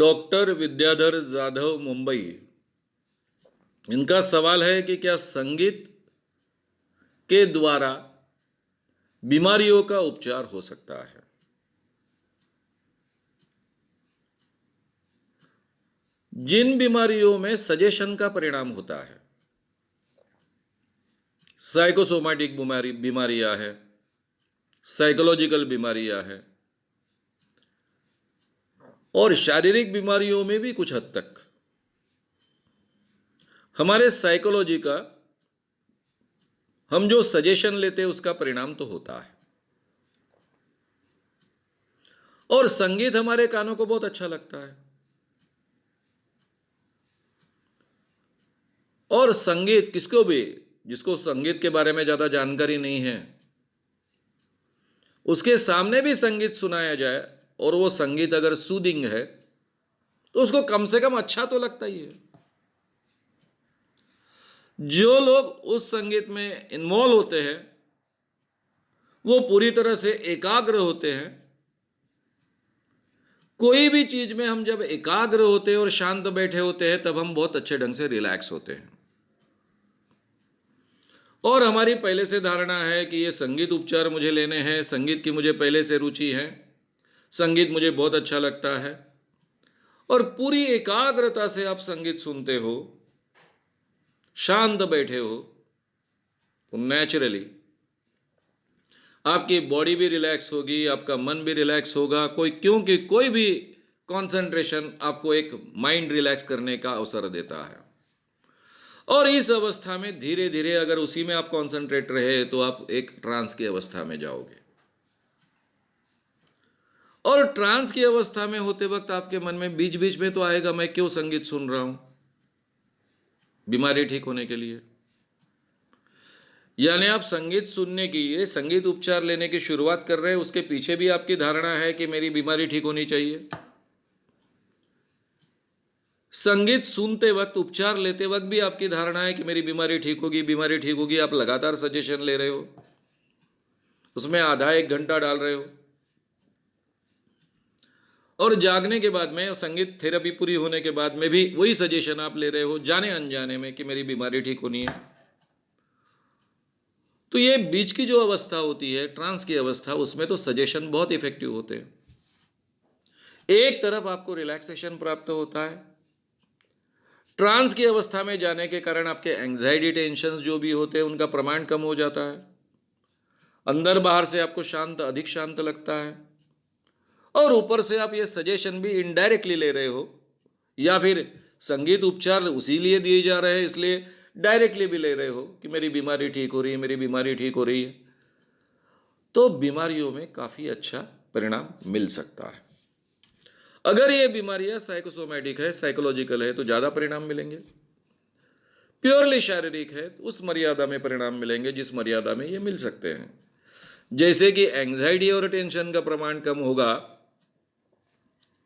Doctor Vidyadhar Jadhav Mumbai, इनका सवाल है कि क्या संगीत के द्वारा बीमारियों का उपचार हो सकता है। जिन बीमारियों में सजेशन का परिणाम होता है, साइकोसोमैटिक बीमारियां हैं, साइकोलॉजिकल बीमारियां हैं और शारीरिक बीमारियों में भी कुछ हद तक हमारे साइकोलॉजी का हम जो सजेशन लेते हैं उसका परिणाम तो होता है। और संगीत हमारे कानों को बहुत अच्छा लगता है और संगीत किसको भी, जिसको संगीत के बारे में ज्यादा जानकारी नहीं है, उसके सामने भी संगीत सुनाया जाए और वो संगीत अगर सूदिंग है तो उसको कम से कम अच्छा तो लगता ही है। जो लोग उस संगीत में इन्वॉल्व होते हैं वो पूरी तरह से एकाग्र होते हैं। कोई भी चीज में हम जब एकाग्र होते हैं और शांत बैठे होते हैं तब हम बहुत अच्छे ढंग से रिलैक्स होते हैं। और हमारी पहले से धारणा है कि ये संगीत उपचार मुझे लेने हैं, संगीत की मुझे पहले से रुचि है, संगीत मुझे बहुत अच्छा लगता है और पूरी एकाग्रता से आप संगीत सुनते हो, शांत बैठे हो, तो नेचुरली आपकी बॉडी भी रिलैक्स होगी, आपका मन भी रिलैक्स होगा। क्योंकि कोई भी कंसंट्रेशन आपको एक माइंड रिलैक्स करने का अवसर देता है और इस अवस्था में धीरे धीरे अगर उसी में आप कंसंट्रेट रहे तो आप एक ट्रांस की अवस्था में जाओगे। और ट्रांस की अवस्था में होते वक्त आपके मन में बीच बीच में तो आएगा, मैं क्यों संगीत सुन रहा हूं, बीमारी ठीक होने के लिए। यानी आप संगीत सुनने की, ये संगीत उपचार लेने की शुरुआत कर रहे हैं, उसके पीछे भी आपकी धारणा है कि मेरी बीमारी ठीक होनी चाहिए। संगीत सुनते वक्त, उपचार लेते वक्त भी आपकी धारणा है कि मेरी बीमारी ठीक होगी, बीमारी ठीक होगी। आप लगातार सजेशन ले रहे हो, उसमें आधा एक घंटा डाल रहे हो और जागने के बाद में, संगीत थेरेपी पूरी होने के बाद में भी वही सजेशन आप ले रहे हो जाने अनजाने में कि मेरी बीमारी ठीक होनी है। तो ये बीच की जो अवस्था होती है, ट्रांस की अवस्था, उसमें तो सजेशन बहुत इफेक्टिव होते हैं। एक तरफ आपको रिलैक्सेशन प्राप्त होता है, ट्रांस की अवस्था में जाने के कारण आपके एंजाइटी, टेंशन जो भी होते हैं उनका प्रमाण कम हो जाता है, अंदर बाहर से आपको शांत, अधिक शांत लगता है और ऊपर से आप ये सजेशन भी इनडायरेक्टली ले रहे हो या फिर संगीत उपचार उसी लिए दिए जा रहे हैं इसलिए डायरेक्टली भी ले रहे हो कि मेरी बीमारी ठीक हो रही है, मेरी बीमारी ठीक हो रही है। तो बीमारियों में काफ़ी अच्छा परिणाम मिल सकता है। अगर ये बीमारियां साइकोसोमैटिक है, साइकोलॉजिकल है, तो ज़्यादा परिणाम मिलेंगे। प्योरली शारीरिक है तो उस मर्यादा में परिणाम मिलेंगे जिस मर्यादा में ये मिल सकते हैं। जैसे कि एंजाइटी और टेंशन का प्रमाण कम होगा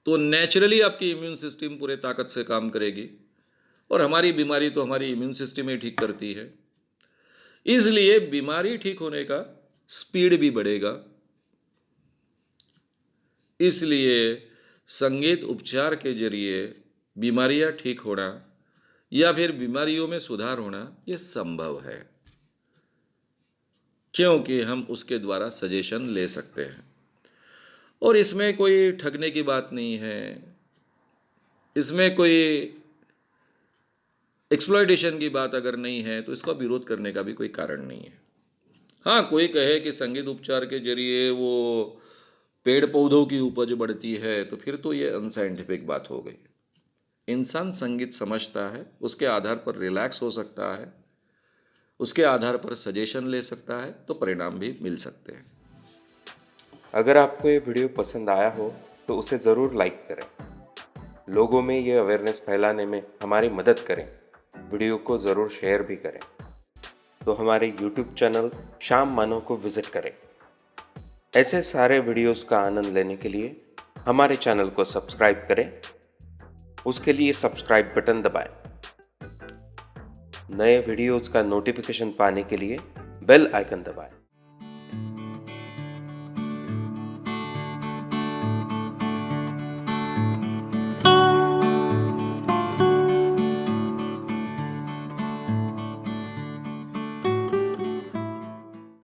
तो नेचुरली आपकी इम्यून सिस्टम पूरे ताकत से काम करेगी और हमारी बीमारी तो हमारी इम्यून सिस्टम ही ठीक करती है, इसलिए बीमारी ठीक होने का स्पीड भी बढ़ेगा। इसलिए संगीत उपचार के जरिए बीमारियां ठीक होना या फिर बीमारियों में सुधार होना ये संभव है, क्योंकि हम उसके द्वारा सजेशन ले सकते हैं और इसमें कोई ठगने की बात नहीं है, इसमें कोई एक्सप्लॉयटेशन की बात अगर नहीं है तो इसका विरोध करने का भी कोई कारण नहीं है। हाँ, कोई कहे कि संगीत उपचार के जरिए वो पेड़ पौधों की उपज बढ़ती है तो फिर तो ये अनसाइंटिफिक बात हो गई। इंसान संगीत समझता है, उसके आधार पर रिलैक्स हो सकता है, उसके आधार पर सजेशन ले सकता है, तो परिणाम भी मिल सकते हैं। अगर आपको ये वीडियो पसंद आया हो तो उसे ज़रूर लाइक करें, लोगों में ये अवेयरनेस फैलाने में हमारी मदद करें, वीडियो को ज़रूर शेयर भी करें। तो हमारे YouTube चैनल शाम मानो को विज़िट करें। ऐसे सारे वीडियोस का आनंद लेने के लिए हमारे चैनल को सब्सक्राइब करें, उसके लिए सब्सक्राइब बटन दबाएं। नए वीडियोस का नोटिफिकेशन पाने के लिए बेल आइकन दबाएं।